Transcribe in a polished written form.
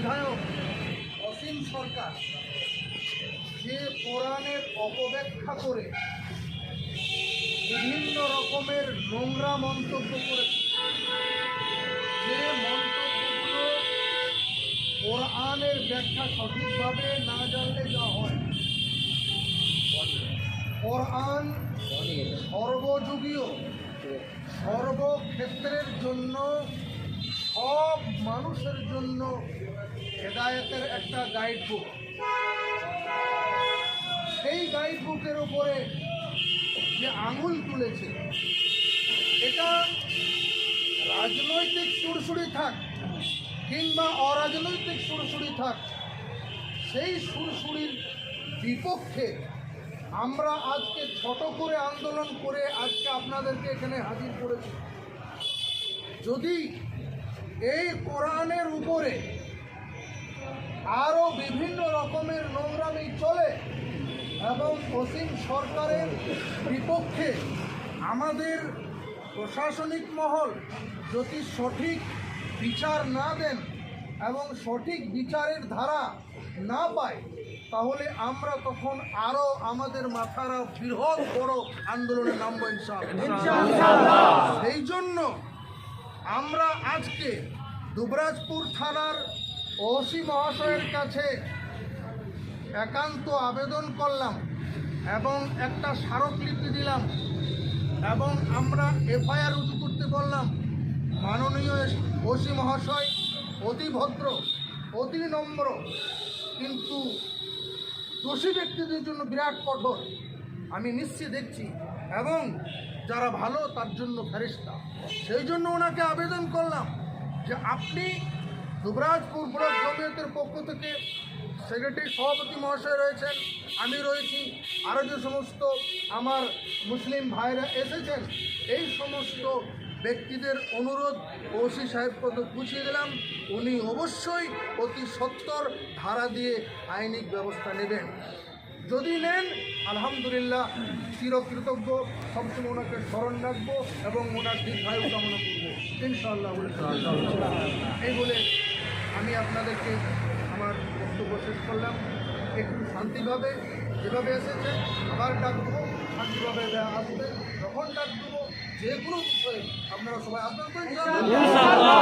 বিধায়ক অসীম সরকার যে কোরআনের অপব্যাখ্যা করে বিভিন্ন রকমের নোংরা মন্তব্য করেছে, যে মন্তব্যগুলো কোরআনের ব্যাখ্যা সঠিকভাবে না জানলে যা হয়। কোরআন সর্বযুগীয়, সর্বক্ষেত্রের জন্য, সব মানুষের জন্য হেদায়েতের একটা গাইড বুক। সেই গাইড বুকের উপরে যে আঙুল তুলেছে, এটা রাজনৈতিক সুরসুরি থাক কিংবা অরাজনৈতিক সুরসুরি থাক, সেই সুরসুরির বিপক্ষে আমরা আজকে ছোট করে আন্দোলন করে আজকে আপনাদেরকে এখানে হাজির করেছি। যদি এই কোরআনের উপরে আরও বিভিন্ন রকমের নোংরামি চলে এবং অসীম সরকারের বিপক্ষে আমাদের প্রশাসনিক মহল যদি সঠিক বিচার না দেন এবং সঠিক বিচারের ধারা না পায়, তাহলে আমরা তখন আরও আমাদের মাথারা বৃহৎ বড় আন্দোলনে নামবো ইনশাআল্লাহ। সেই জন্য আমরা আজকে দুবরাজপুর থানার ওসি মহাশয়ের কাছে একান্ত আবেদন করলাম এবং একটা স্মারকলিপি দিলাম এবং আমরা এফআইআর রুজু করতে বললাম। মাননীয় ওসি মহাশয় অতি ভদ্র, অতি নম্র, কিন্তু দোষী ব্যক্তিদের জন্য বিরাট কঠোর। আমি নিশ্চয়ই দেখছি, এবং যারা ভালো তার জন্য ফেরেশতা। সেই জন্য ওনাকে আবেদন করলাম যে আপনি দুবরাজপুর ব্লক জমিয়তের পক্ষ থেকে সেক্রেটারি সভাপতি মহাশয় রয়েছেন, আমি রয়েছি, আরও যে সমস্ত আমার মুসলিম ভাইরা এসেছেন, এই সমস্ত ব্যক্তিদের অনুরোধ ওসি সাহেবকে তো বুঝিয়ে দিলাম। উনি অবশ্যই অতি সত্বর ধারা দিয়ে আইনিক ব্যবস্থা নেবেন। যদি নেন, আলহামদুলিল্লাহ, চিরকৃতজ্ঞ, সবসময় ওনাকে স্মরণ রাখবো এবং ওনার দীর্ঘায়ু কামনা করবো ইনশাআল্লাহ। এই বলে আমি আপনাদেরকে আমার বক্তব্য শেষ করলাম। একটু শান্তিভাবে যেভাবে এসেছে আবার ডাক দেবো, শান্তিভাবে আসবে, যখন ডাক দেবো যে কোনো বিষয়ে আপনারা সবাই আসবেন তো ইনশাআল্লাহ।